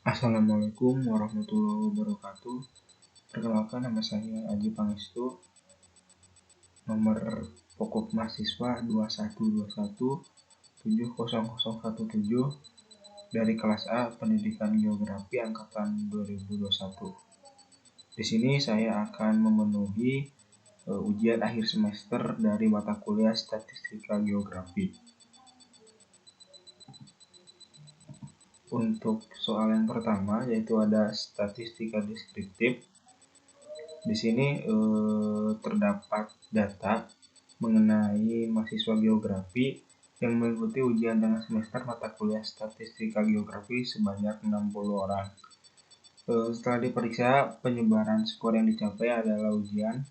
Assalamualaikum warahmatullahi wabarakatuh. Perkenalkan, nama saya Aji Pangestu. Nomor pokok mahasiswa 2121700017 dari kelas A Pendidikan Geografi angkatan 2021. Di sini saya akan memenuhi ujian akhir semester dari mata kuliah Statistika Geografi. Untuk soal yang pertama yaitu ada statistika deskriptif. Di sini terdapat data mengenai mahasiswa geografi yang mengikuti ujian tengah semester mata kuliah Statistika Geografi sebanyak 60 orang. Setelah diperiksa, penyebaran skor yang dicapai adalah ujian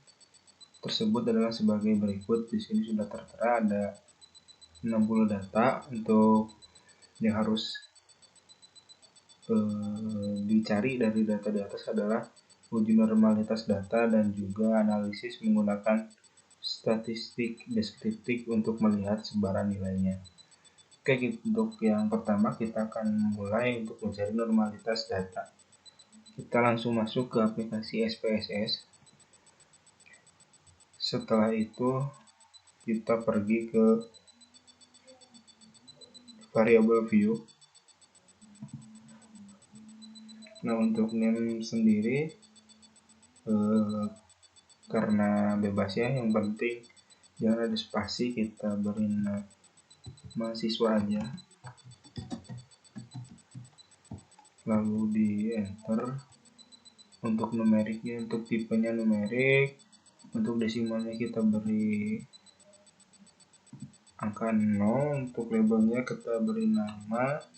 tersebut adalah sebagai berikut. Di sini sudah tertera ada 60 data untuk yang harus dicari dari data di atas adalah uji normalitas data dan juga analisis menggunakan statistik deskriptif untuk melihat sebaran nilainya. Oke, untuk yang pertama kita akan mulai untuk mencari normalitas data. Kita langsung masuk ke aplikasi SPSS. Setelah itu kita pergi ke variable view. Nah, untuk name sendiri karena bebas ya, yang penting jangan ada spasi, kita beri mahasiswa aja, lalu di enter. Untuk numeriknya, untuk tipenya numerik, untuk desimalnya kita beri angka 0, untuk labelnya kita beri nama,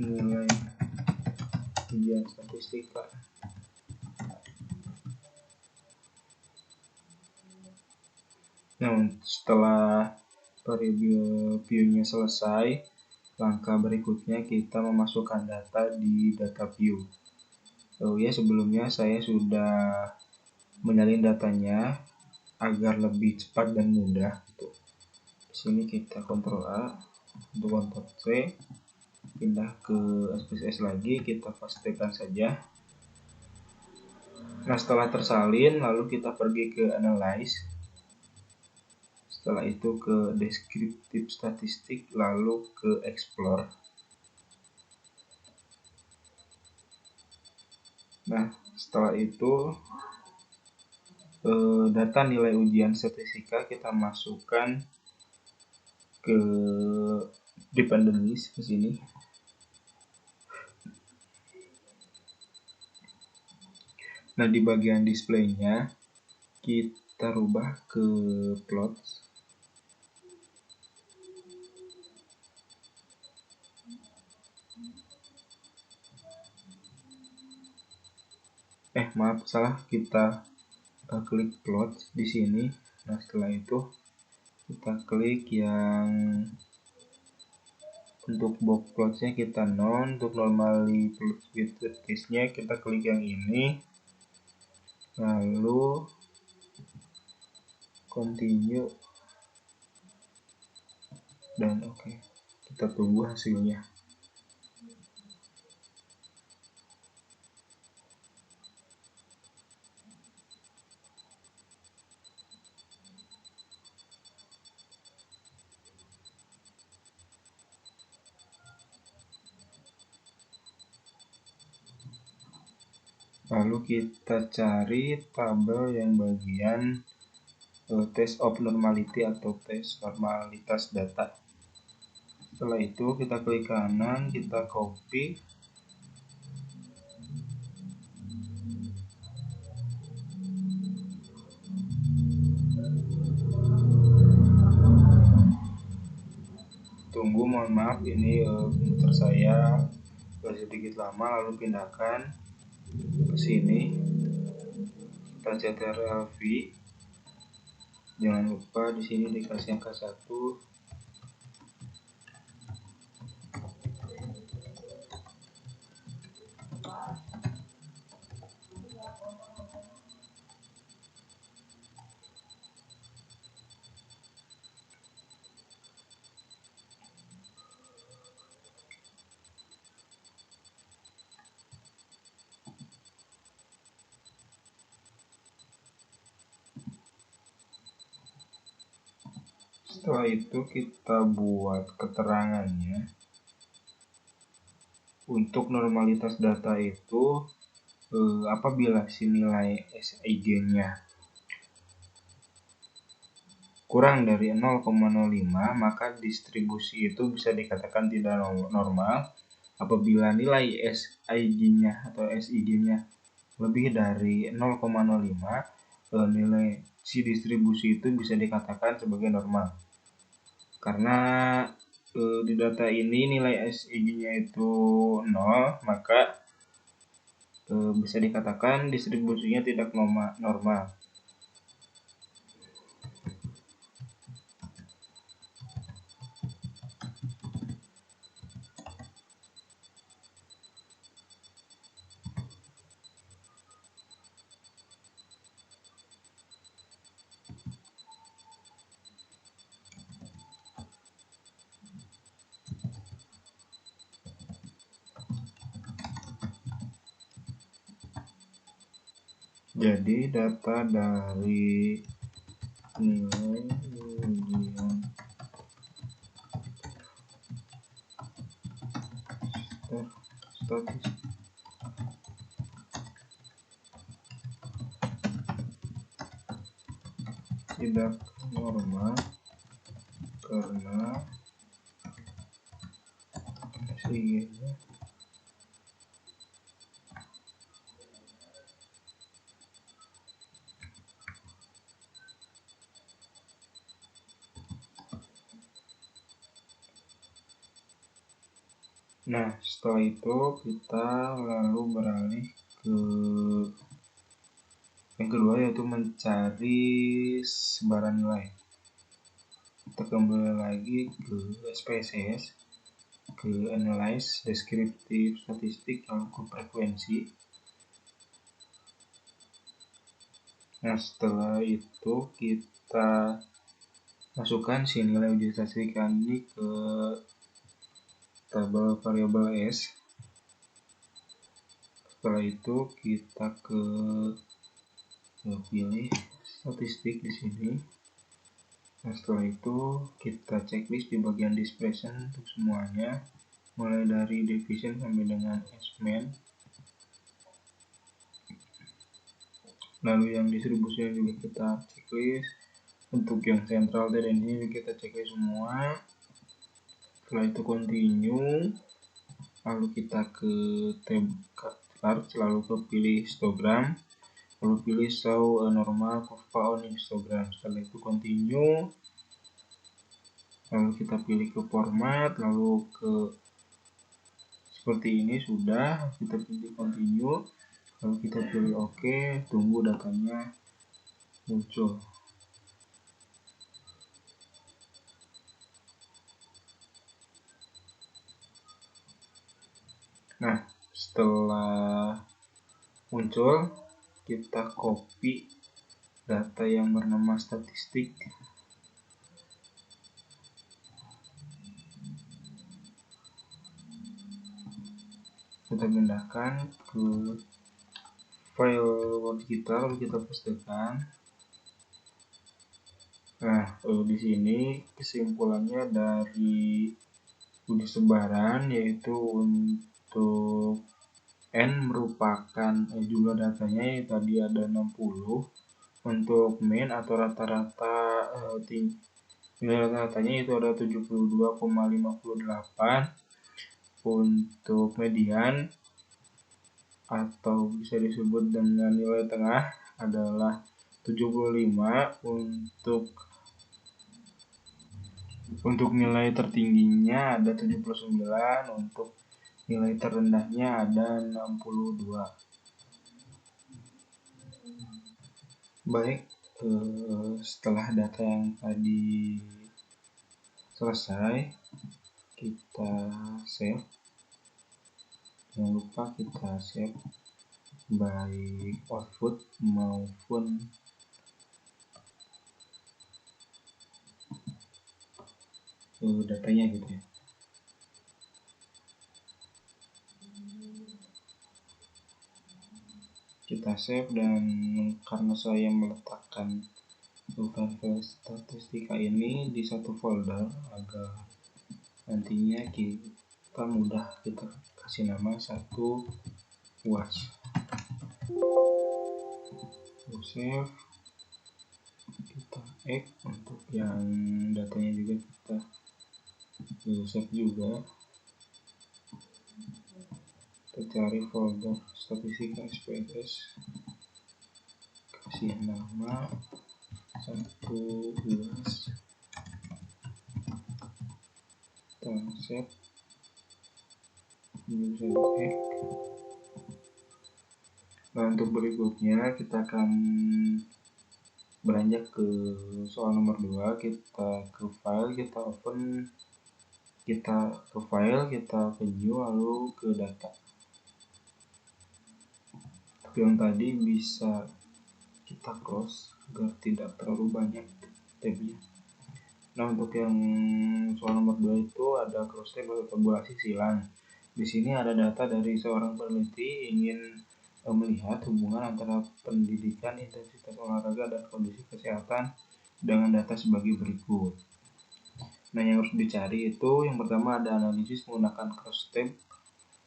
nilai ujian statistika. Nah, setelah preview-nya selesai, langkah berikutnya kita memasukkan data di data view. Sebelumnya saya sudah menyalin datanya agar lebih cepat dan mudah. Di sini kita Ctrl A, untuk Ctrl C, pindah ke SPSS lagi, kita pastekan saja. Nah, setelah tersalin, lalu kita pergi ke Analyze. Setelah itu ke Descriptive Statistik, lalu ke Explore. Nah, setelah itu data nilai ujian statistika kita masukkan ke dependent list ke sini. Nah, di bagian displaynya kita rubah ke plots. Maaf, salah, kita klik plot di sini. Nah, setelah itu kita klik yang untuk box plotsnya kita non, untuk normally with nya kita klik yang ini, lalu continue dan oke. Kita tunggu hasilnya. Lalu kita cari tabel yang bagian test of normality atau tes normalitas data. Setelah itu kita klik kanan, kita copy, tunggu, mohon maaf ini komputer saya sedikit lama, lalu pindahkan ke sini, kita ctrl-v, jangan lupa di sini dikasih angka 1. Setelah itu kita buat keterangannya. Untuk normalitas data itu apabila si nilai SIG-nya kurang dari 0,05, maka distribusi itu bisa dikatakan tidak normal. Apabila nilai SIG-nya atau SIG-nya lebih dari 0,05, nilai si distribusi itu bisa dikatakan sebagai normal. Karena di data ini nilai SIG-nya itu 0, maka bisa dikatakan distribusinya tidak normal. Jadi data dari nilai ujian statistik tidak normal karena SIG-nya Nah, setelah itu kita lalu beralih ke yang kedua, yaitu mencari sebaran nilai. Kita kembali lagi ke SPSS, ke Analyze Descriptive Statistik, lalu ke frekuensi. Nah, setelah itu kita masukkan si nilai uji statistik ini ke tabel variabel S. Setelah itu kita pilih statistik di sini. Nah, setelah itu kita checklist di bagian dispersion untuk semuanya, mulai dari division sampai dengan S-man. Lalu yang distribusinya juga kita checklist. Untuk yang central dan ini kita checklist semua. Setelah itu continue, lalu kita ke tab chart, lalu ke pilih histogram, lalu pilih show normal curve on histogram. Setelah itu continue, lalu kita pilih ke format, lalu ke seperti ini sudah, kita pilih continue, lalu kita pilih OK, tunggu datanya muncul. Nah, setelah muncul, kita copy data yang bernama statistik. Kita pindahkan ke file Word kita, lalu kita pastekan. Nah, di sini kesimpulannya dari uji sebaran, yaitu untuk N merupakan jumlah datanya yang tadi ada 60. Untuk mean atau rata-rata nilai rata-ratanya itu ada 72,58. Untuk median atau bisa disebut dengan nilai tengah adalah 75. Untuk nilai tertingginya ada 79, untuk nilai terendahnya ada 62. Baik, setelah data yang tadi selesai, kita save. Jangan lupa kita save baik output maupun datanya gitu ya. Kita save, dan karena saya meletakkan file statistika ini di satu folder agar nantinya kita mudah kita kasih nama satu UAS. Save, kita X untuk yang datanya juga kita save juga. Kita cari folder statistika SPSS, kasih nama satu UAS, kita save user X. Nah, untuk berikutnya kita akan beranjak ke soal nomor 2. Kita ke file, kita open, kita ke file, kita ke new, lalu ke data. Yang tadi bisa kita close agar tidak terlalu banyak tabnya. Nah, untuk yang soal nomor 2 itu ada cross tab atau tabulasi silang. Di sini ada data dari seorang peneliti ingin melihat hubungan antara pendidikan, intensitas olahraga, dan kondisi kesehatan dengan data sebagai berikut. Nah, yang harus dicari itu yang pertama ada analisis menggunakan cross tab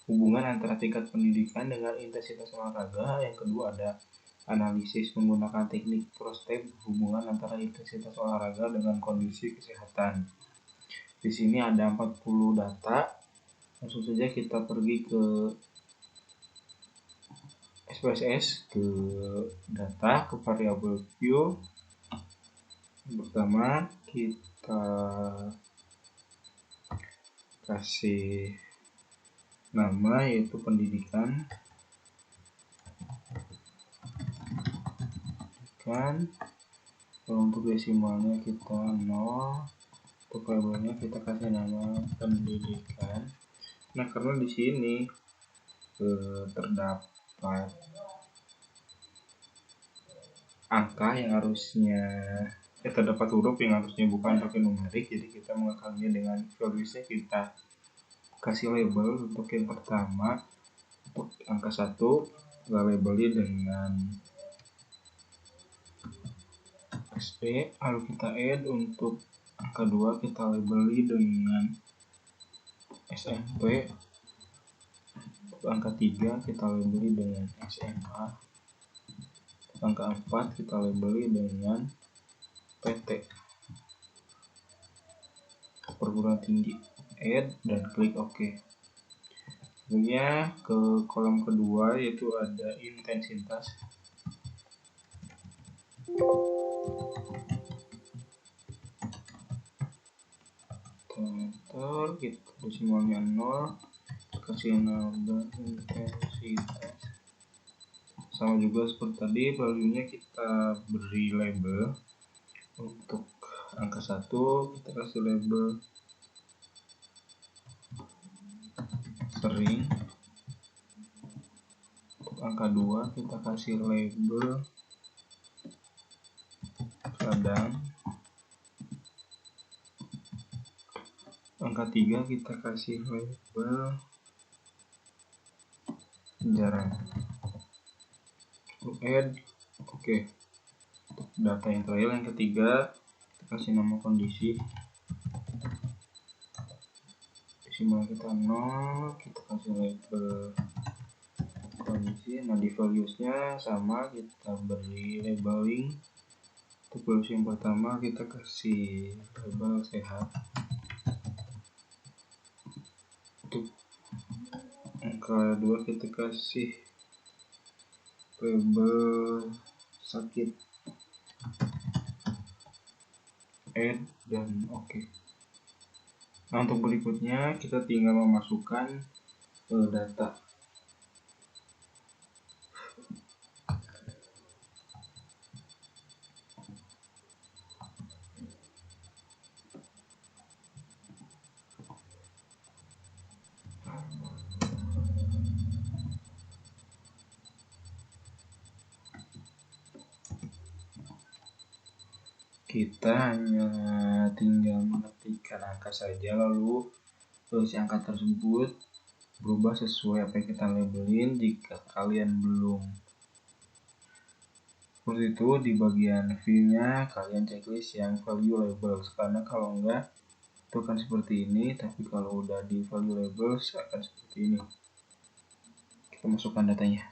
hubungan antara tingkat pendidikan dengan intensitas olahraga. Yang kedua ada analisis menggunakan teknik cross tab hubungan antara intensitas olahraga dengan kondisi kesehatan. Di sini ada 40 data. Langsung saja kita pergi ke SPSS, ke data, ke variabel view. Yang pertama kita kasih nama yaitu pendidikan. Untuk desimalnya kita 0, untuk labelnya kita kasih nama pendidikan. Nah, karena di sini terdapat angka yang harusnya terdapat huruf yang harusnya bukan pakai numerik, jadi kita mengakalnya dengan valuesnya kita kasih label. Untuk yang pertama, untuk angka 1 kita labeli dengan SD, lalu kita add. Untuk angka 2 kita labeli dengan SMP. Untuk angka 3 kita labeli dengan SMA. Untuk angka 4 kita labeli dengan PT, perguruan tinggi. Add dan klik OK. Kemudian ke kolom kedua yaitu ada intensitas. Enter, kita desimalnya 0, kasih nama intensitas. Sama juga seperti tadi, value-nya kita beri label. Untuk angka 1 kita kasih label sering. Untuk angka 2 kita kasih label kadang. Angka 3 kita kasih label jarang. Untuk add, oke. Untuk data yang terakhir yang ketiga kita kasih nama kondisi. Desimal kita 0, kita kasih label kondisi. Nah, di valuesnya sama, kita beri labeling. Untuk values yang pertama kita kasih label sehat. Untuk angka 2 kita kasih label sakit. Add dan OK. Nah, untuk berikutnya kita tinggal memasukkan data. Kita hanya tinggal mengetikkan angka saja, lalu si angka tersebut berubah sesuai apa yang kita labelin. Jika kalian belum Seperti itu, di bagian view-nya kalian checklist yang value labels, karena kalau enggak itu akan seperti ini, tapi kalau udah di value labels akan seperti ini. Kita masukkan datanya.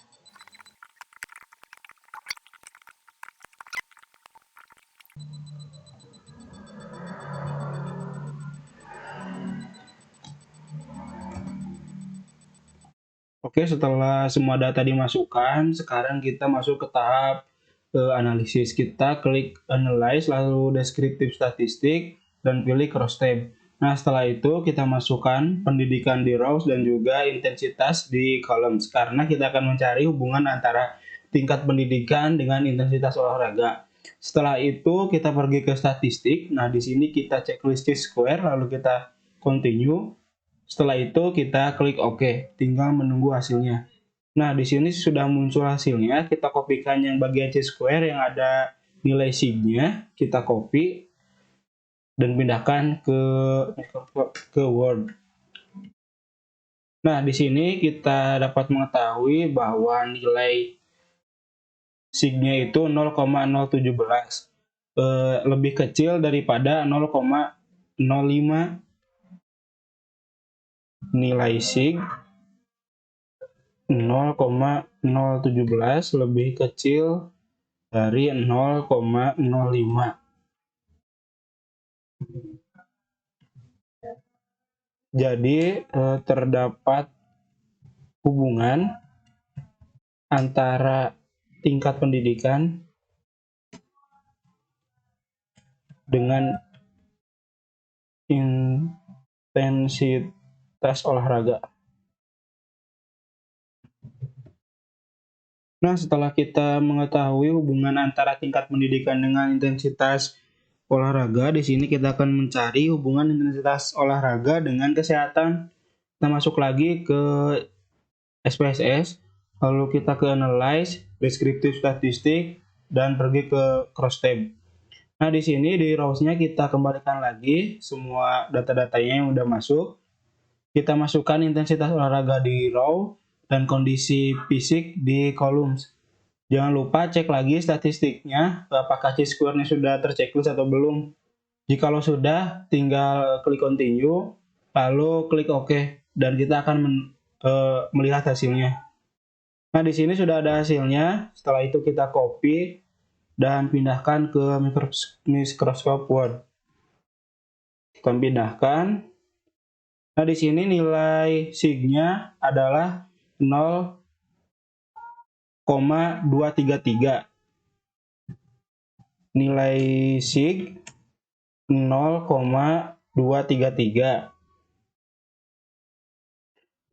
Oke, setelah semua data dimasukkan, sekarang kita masuk ke tahap analisis. Kita klik analyze, lalu descriptive statistik, dan pilih cross tab. Nah, setelah itu kita masukkan pendidikan di rows dan juga intensitas di columns, karena kita akan mencari hubungan antara tingkat pendidikan dengan intensitas olahraga. Setelah itu kita pergi ke statistik. Nah, di sini kita checklist square, lalu kita continue. Setelah itu kita klik OK, tinggal menunggu hasilnya. Nah, di sini sudah muncul hasilnya. Kita kopikan yang bagian C-square yang ada nilai sig-nya, kita copy dan pindahkan ke Word. Nah, di sini kita dapat mengetahui bahwa nilai sig-nya itu 0,017, lebih kecil daripada 0,05. Nilai sig 0,017 lebih kecil dari 0,05. Jadi terdapat hubungan antara tingkat pendidikan dengan intensitas olahraga. Nah, setelah kita mengetahui hubungan antara tingkat pendidikan dengan intensitas olahraga, di sini kita akan mencari hubungan intensitas olahraga dengan kesehatan. Kita masuk lagi ke SPSS, lalu kita ke analyze, descriptive statistik, dan pergi ke cross tab. Nah, di sini di rows-nya kita kembalikan lagi semua data-datanya yang udah masuk. Kita masukkan intensitas olahraga di row dan kondisi fisik di columns. Jangan lupa cek lagi statistiknya, apakah C-square-nya sudah terchecklist atau belum. Jikalau sudah, tinggal klik continue, lalu klik OK, dan kita akan melihat hasilnya. Nah, di sini sudah ada hasilnya. Setelah itu kita copy dan pindahkan ke Microsoft Word. Kita pindahkan. Nah, di sini nilai sig-nya adalah 0,233. Nilai sig 0,233.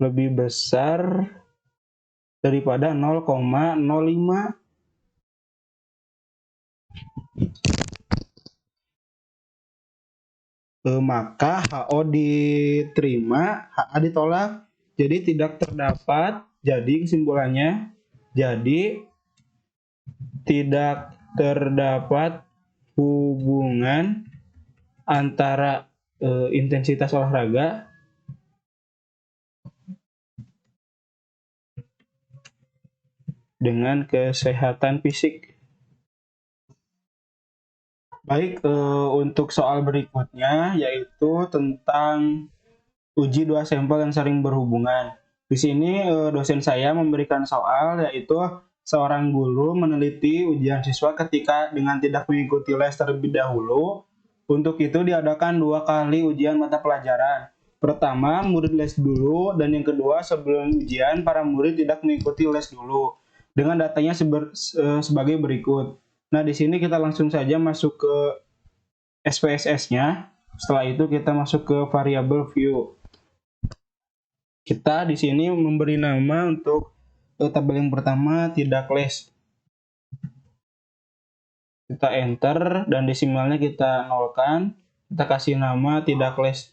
Lebih besar daripada 0,05. Maka HO diterima, HA ditolak, jadi tidak terdapat. Jadi kesimpulannya, jadi tidak terdapat hubungan antara intensitas olahraga dengan kesehatan fisik. Baik, untuk soal berikutnya yaitu tentang uji dua sampel yang sering berhubungan. Di sini dosen saya memberikan soal, yaitu seorang guru meneliti ujian siswa ketika dengan tidak mengikuti les terlebih dahulu. Untuk itu diadakan 2 kali ujian mata pelajaran. Pertama, murid les dulu, dan yang kedua, sebelum ujian, para murid tidak mengikuti les dulu. Dengan datanya sebagai berikut. Nah, di sini kita langsung saja masuk ke SPSS-nya. Setelah itu kita masuk ke variabel view. Kita di sini memberi nama untuk tabel yang pertama tidak les. Kita enter dan desimalnya kita nolkan. Kita kasih nama tidak les.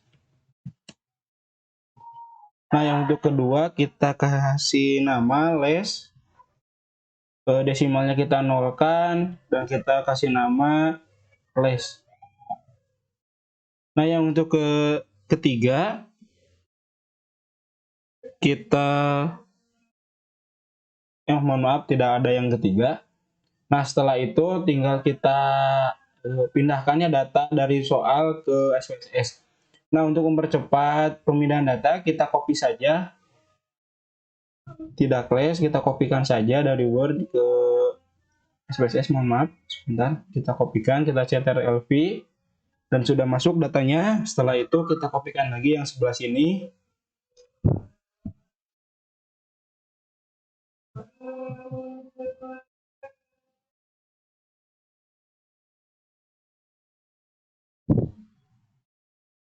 Nah, yang untuk kedua kita kasih nama les. Desimalnya kita nolkan dan kita kasih nama les. Nah, yang untuk ketiga kita mohon maaf tidak ada yang ketiga. Nah, setelah itu tinggal kita pindahkannya data dari soal ke SPSS. Nah, untuk mempercepat pemindahan data, kita copy saja, tidak clash, kita kopikan saja dari Word ke SPSS, mohon maaf, sebentar, kita kopikan, kita Ctrl+V, dan sudah masuk datanya. Setelah itu kita kopikan lagi yang sebelah sini.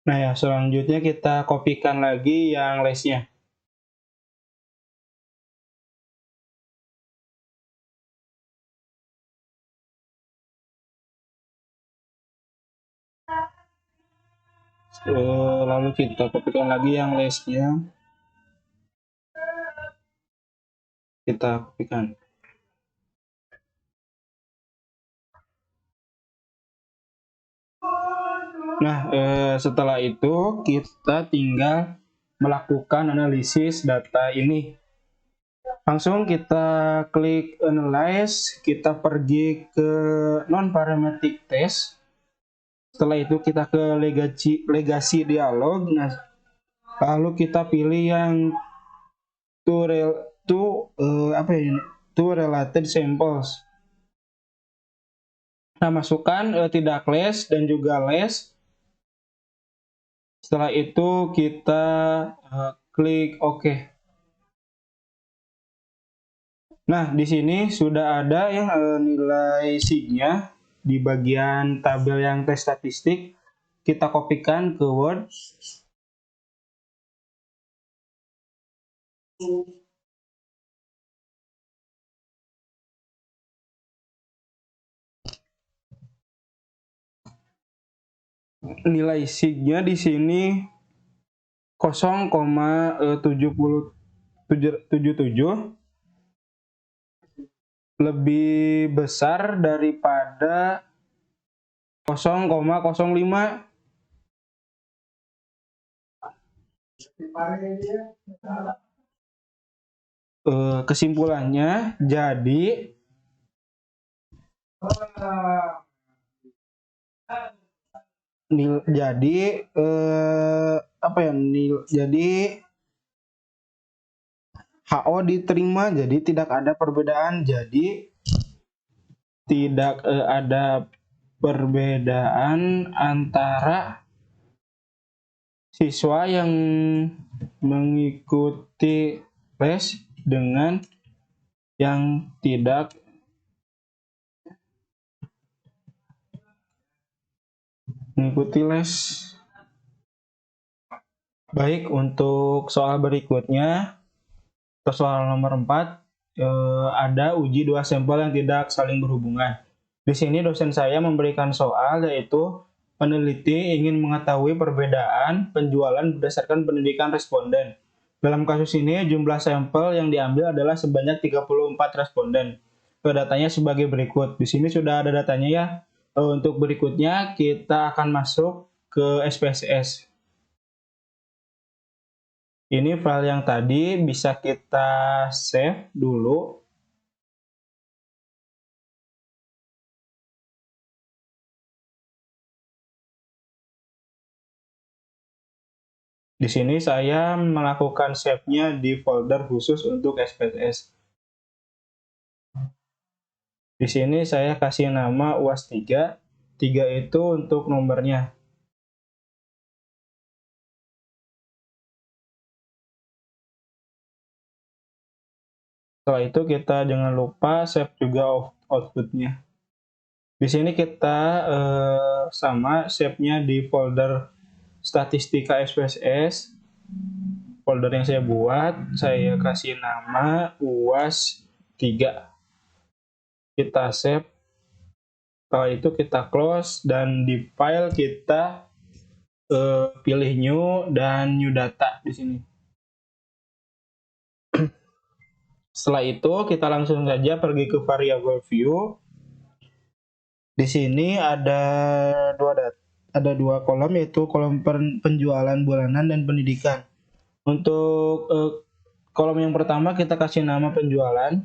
Nah ya, selanjutnya kita kopikan lagi yang listnya. Lalu kita kopikan lagi yang listnya. Kita kopikan. Nah, setelah itu kita tinggal melakukan analisis data ini. Langsung kita klik analyze, kita pergi ke non-parametric test. Setelah itu kita ke legasi dialog. Nah, lalu kita pilih yang to related samples. Nah, masukkan tidak less dan juga less. Setelah itu kita klik OK. Nah, di sini sudah ada yang nilai sig-nya di bagian tabel yang tes statistik. Kita kopikan ke Word. Nilai sig-nya di sini 0,77 lebih besar daripada 0,05. Kesimpulannya jadi HO diterima, jadi tidak ada perbedaan, jadi tidak ada perbedaan antara siswa yang mengikuti les dengan yang tidak mengikuti les. Baik, untuk soal berikutnya, soal nomor 4, ada uji dua sampel yang tidak saling berhubungan. Di sini dosen saya memberikan soal, yaitu peneliti ingin mengetahui perbedaan penjualan berdasarkan pendidikan responden. Dalam kasus ini, jumlah sampel yang diambil adalah sebanyak 34 responden. Datanya sebagai berikut. Di sini sudah ada datanya ya. Untuk berikutnya, kita akan masuk ke SPSS. Ini file yang tadi bisa kita save dulu. Di sini saya melakukan save-nya di folder khusus untuk SPSS. Di sini saya kasih nama UAS 3. 3 itu untuk nomornya. Setelah itu kita jangan lupa save juga output-nya. Di sini kita sama save-nya di folder statistika SPSS. Folder yang saya buat, saya kasih nama UAS 3. Kita save. Setelah itu kita close, dan di file kita pilih new dan new data di sini. Setelah itu kita langsung saja pergi ke variable view. Di sini ada dua kolom, yaitu kolom penjualan bulanan dan pendidikan. Untuk kolom yang pertama kita kasih nama penjualan.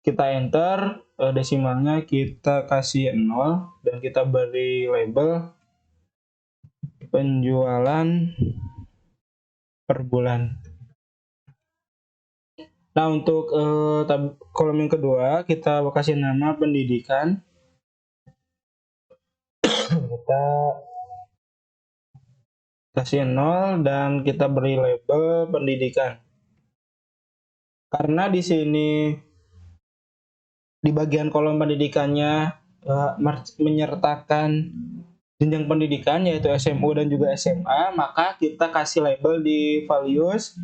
kita enter, desimalnya kita kasih 0 dan kita beri label penjualan per bulan. Nah, untuk kolom yang kedua kita kasih nama pendidikan. Kita kasih 0 dan kita beri label pendidikan. Karena di sini di bagian kolom pendidikannya menyertakan jenjang pendidikan yaitu SMU dan juga SMA, maka kita kasih label di values,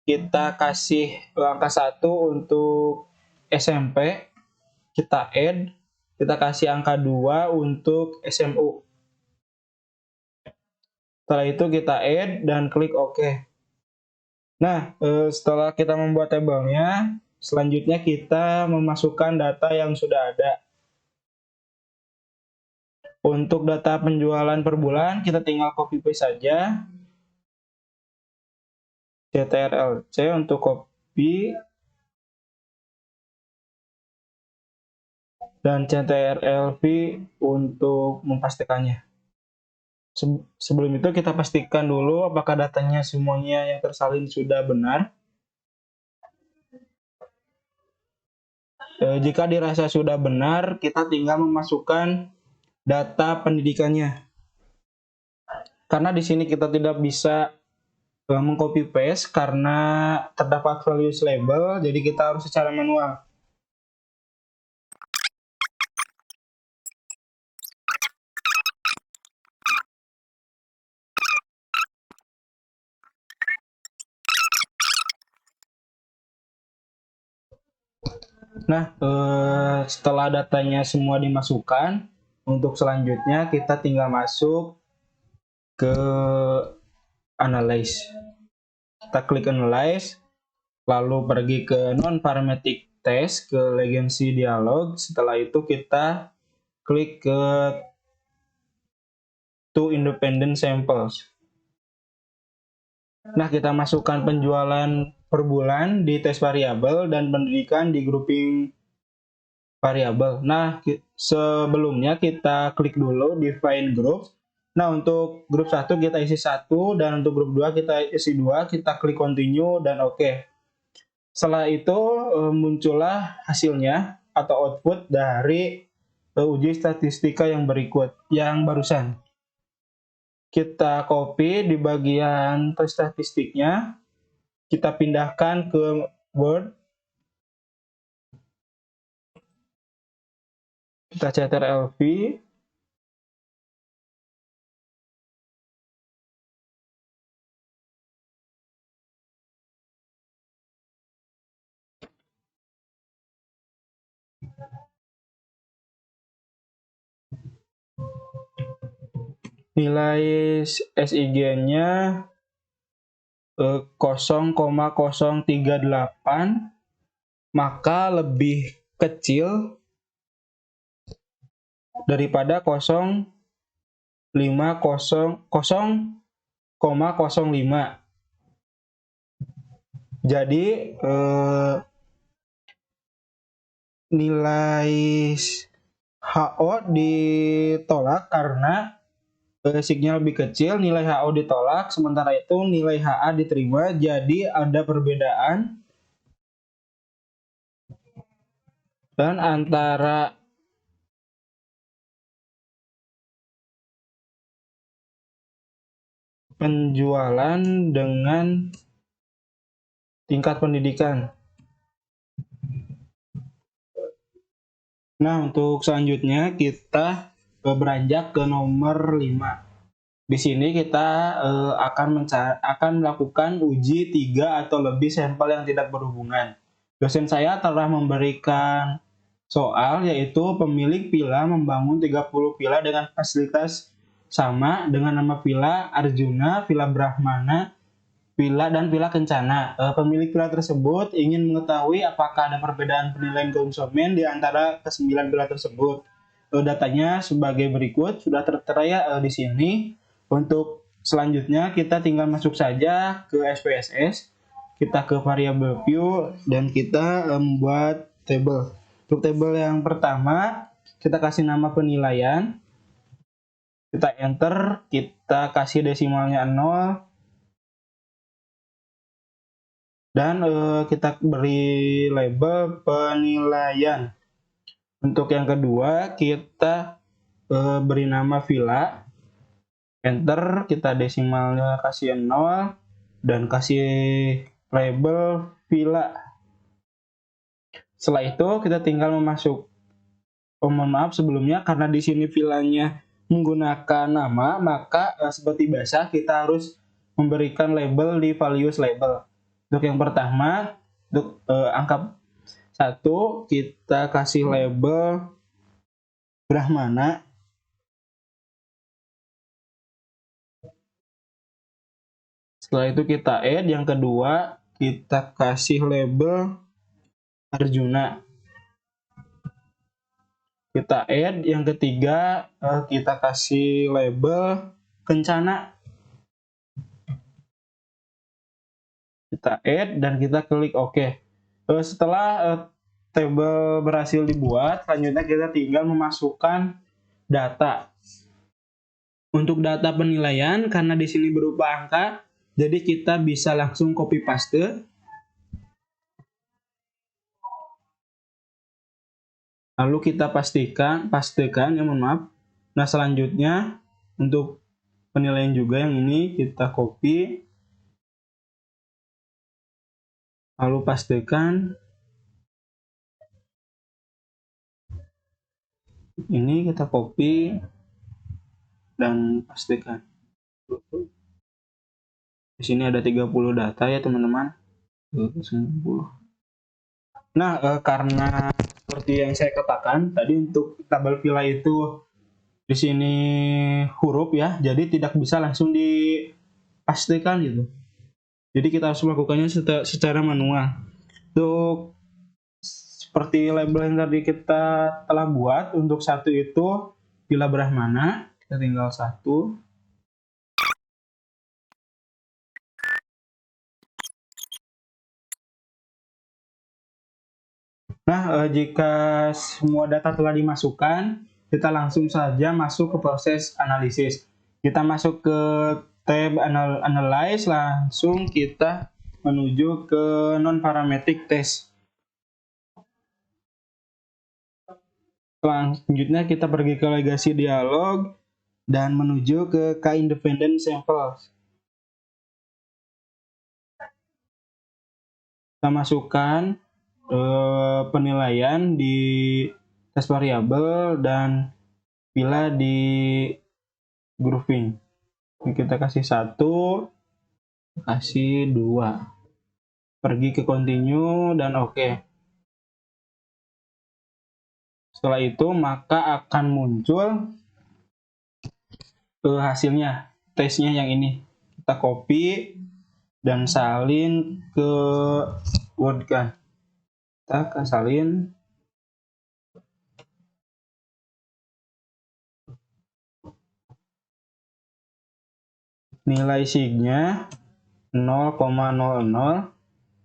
kita kasih angka 1 untuk SMP, kita add, kita kasih angka 2 untuk SMU. Setelah itu kita add dan klik OK. Nah, setelah kita membuat tabelnya, selanjutnya kita memasukkan data yang sudah ada. Untuk data penjualan per bulan, kita tinggal copy paste saja. CTRL-C untuk copy. Dan CTRL-V untuk memastikannya. Sebelum itu kita pastikan dulu apakah datanya semuanya yang tersalin sudah benar. Jika dirasa sudah benar, kita tinggal memasukkan data pendidikannya. Karena di sini kita tidak bisa mengcopy paste karena terdapat values label, jadi kita harus secara manual. Nah, setelah datanya semua dimasukkan, untuk selanjutnya kita tinggal masuk ke Analyze. Kita klik Analyze, lalu pergi ke Non-Parametric Test, ke Legacy Dialog. Setelah itu kita klik ke Two Independent Samples. Nah, kita masukkan penjualan per bulan di tes variabel dan pendidikan di grouping variabel. Nah, sebelumnya kita klik dulu define group. Nah, untuk grup 1 kita isi 1 dan untuk grup 2 kita isi 2, kita klik continue dan oke. Setelah itu muncullah hasilnya atau output dari uji statistika yang berikut, yang barusan. Kita copy di bagian statistiknya, kita pindahkan ke Word, kita CTRL-V, nilai SIG-nya 0,038, maka lebih kecil daripada 0,05. Jadi nilai HO ditolak karena SIG-nya lebih kecil, nilai HO ditolak, sementara itu nilai HA diterima, jadi ada perbedaan dan antara penjualan dengan tingkat pendidikan. Nah, untuk selanjutnya kita beranjak ke nomor 5. Di sini kita akan melakukan uji 3 atau lebih sampel yang tidak berhubungan. Dosen saya telah memberikan soal yaitu pemilik villa membangun 30 villa dengan fasilitas sama dengan nama villa Arjuna, villa Brahmana, villa dan villa Kencana. Pemilik villa tersebut ingin mengetahui apakah ada perbedaan penilaian konsumen di antara ke-9 villa tersebut. Datanya sebagai berikut, sudah tertera ya di sini. Untuk selanjutnya kita tinggal masuk saja ke SPSS, kita ke variable view dan kita membuat tabel. Untuk tabel yang pertama, kita kasih nama penilaian. Kita enter, kita kasih desimalnya 0. Dan kita beri label penilaian. Untuk yang kedua, kita beri nama villa. Enter, kita desimalnya kasih 0. Dan kasih label villa. Setelah itu kita tinggal mohon maaf sebelumnya, karena di sini villanya menggunakan nama, maka seperti biasa kita harus memberikan label di values label. Untuk yang pertama, untuk angka 1 kita kasih label Brahmana. Setelah itu kita add. Yang kedua kita kasih label Arjuna. Kita add. Yang ketiga kita kasih label Kencana. Kita add dan kita klik OK. Setelah tabel berhasil dibuat, selanjutnya kita tinggal memasukkan data. Untuk data penilaian, karena di sini berupa angka, jadi kita bisa langsung copy paste. Lalu kita pastekan ya, mohon maaf. Nah, selanjutnya untuk penilaian juga yang ini kita copy. Lalu pastekan. Ini kita copy dan pastekan. Di sini ada 30 data ya, teman-teman. 90. Nah, karena seperti yang saya katakan tadi, untuk tabel villa itu di sini huruf ya, jadi tidak bisa langsung dipastikan gitu. Jadi kita harus melakukannya secara manual. Untuk seperti label yang tadi kita telah buat, untuk 1 itu Villa Brahmana, kita tinggal 1. Nah, jika semua data telah dimasukkan, kita langsung saja masuk ke proses analisis. Kita masuk ke tab Analyze, langsung kita menuju ke non-parametric test. Selanjutnya kita pergi ke legacy dialog dan menuju ke k-independent samples. Kita masukkan penilaian di tes variabel dan villa di grouping. Ini kita kasih 1, kasih 2, pergi ke continue dan OK. Setelah itu maka akan muncul hasilnya, tesnya yang ini. Kita copy dan salin ke Word kan. Kita akan salin. Nilai sig-nya 0,00,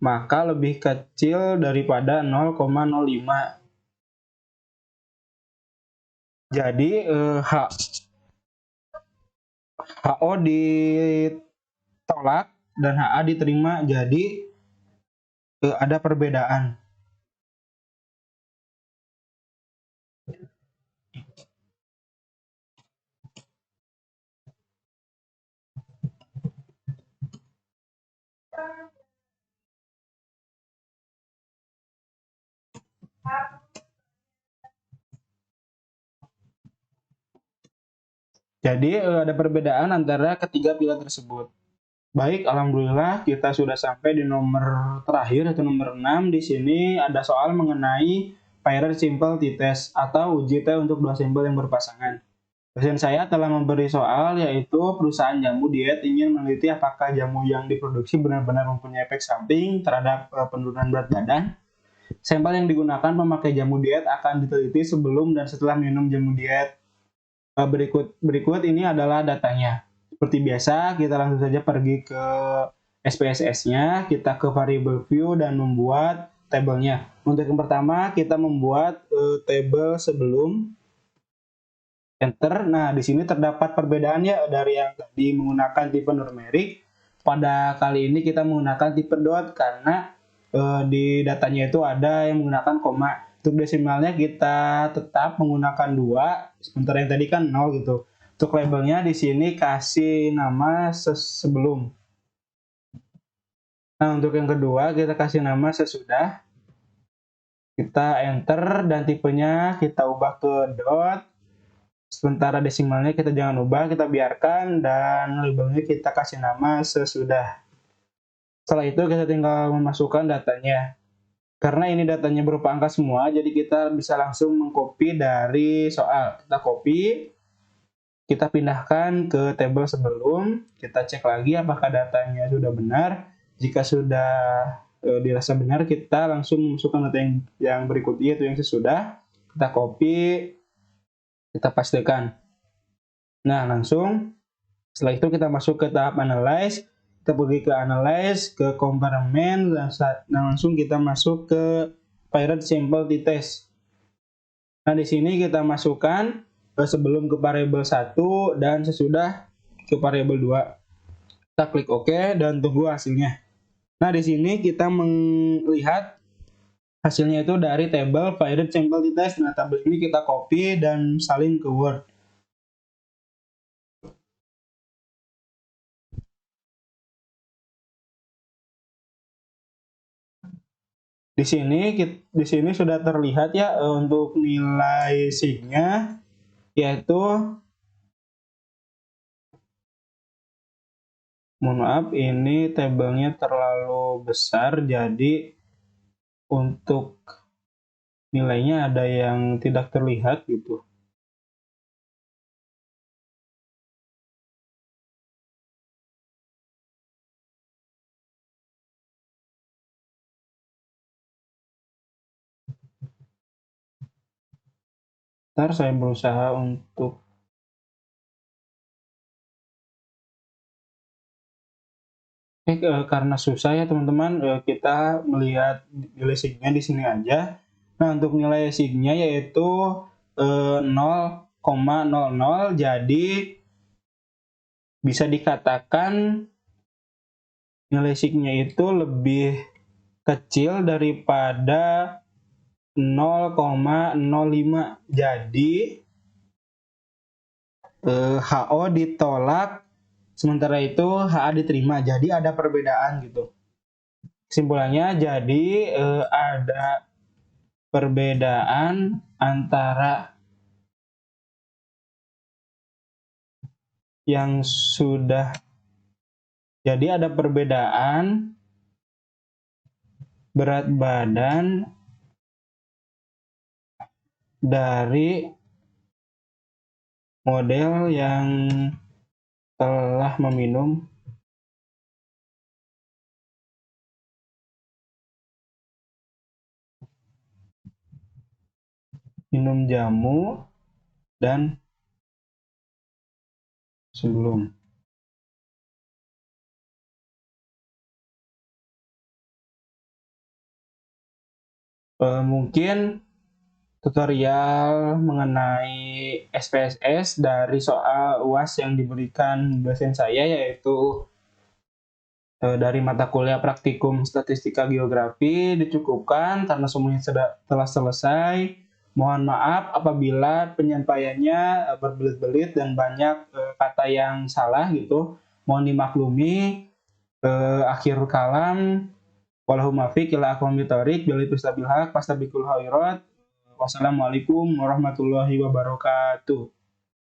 maka lebih kecil daripada 0,05. Jadi HO ditolak dan HA diterima, jadi ada perbedaan. Jadi ada perbedaan antara ketiga pilihan tersebut. Baik, alhamdulillah kita sudah sampai di nomor terakhir atau nomor 6. Di sini ada soal mengenai paired simple t-test atau uji T untuk 2 sampel yang berpasangan. Dosen saya telah memberi soal, yaitu perusahaan jamu diet ingin meneliti apakah jamu yang diproduksi benar-benar mempunyai efek samping terhadap penurunan berat badan. Sampel yang digunakan pemakai jamu diet akan diteliti sebelum dan setelah minum jamu diet. Berikut ini adalah datanya. Seperti biasa, kita langsung saja pergi ke SPSS-nya, kita ke variable view dan membuat tabelnya. Untuk yang pertama kita membuat tabel sebelum enter. Nah, di sini terdapat perbedaannya dari yang tadi menggunakan tipe numerik. Pada kali ini kita menggunakan tipe dot karena di datanya itu ada yang menggunakan koma. Untuk desimalnya kita tetap menggunakan 2, sementara yang tadi kan 0 gitu. Untuk labelnya di sini kasih nama sebelum. Nah, untuk yang kedua kita kasih nama sesudah. Kita enter dan tipenya kita ubah ke dot. Sementara desimalnya kita jangan ubah, kita biarkan, dan labelnya kita kasih nama sesudah. Setelah itu kita tinggal memasukkan datanya. Karena ini datanya berupa angka semua, jadi kita bisa langsung mengcopy dari soal. Kita copy, kita pindahkan ke tabel sebelum, kita cek lagi apakah datanya sudah benar. Jika sudah dirasa benar, kita langsung masukkan data yang berikutnya, yaitu yang sesudah. Kita copy, kita pastikan. Nah, langsung setelah itu kita masuk ke tahap analyze. Kita pergi ke analyze, ke comparison, dan langsung kita masuk ke pirate sample t-test. Nah, di sini kita masukkan sebelum ke variabel 1 dan sesudah ke variabel 2. Kita klik OK dan tunggu hasilnya. Nah, di sini kita melihat hasilnya itu dari tabel pirate sample t-test. Nah, tabel ini kita copy dan salin ke Word. Di sini sudah terlihat ya untuk nilai sig-nya, yaitu mohon maaf ini tabelnya terlalu besar, jadi untuk nilainya ada yang tidak terlihat gitu. Ntar saya berusaha untuk karena susah ya teman-teman, kita melihat nilai sig-nya di sini aja. Nah, untuk nilai sig-nya yaitu 0,00, jadi bisa dikatakan nilai sig-nya itu lebih kecil daripada 0,05. Jadi HO ditolak, sementara itu HA diterima. Jadi ada perbedaan gitu. Kesimpulannya jadi ada perbedaan antara yang sudah, jadi ada perbedaan berat badan dari model yang telah minum jamu dan sebelum. Mungkin tutorial mengenai SPSS dari soal UAS yang diberikan dosen saya, yaitu dari mata kuliah praktikum statistika geografi dicukupkan karena semuanya telah selesai. Mohon maaf apabila penyampaiannya berbelit-belit dan banyak kata yang salah gitu. Mohon dimaklumi. Akhir kalam, wallahu muwaffiq ila aqwamit thoriq, billahi taufiq wal hidayah, fastabiqul khairat. Wassalamualaikum warahmatullahi wabarakatuh.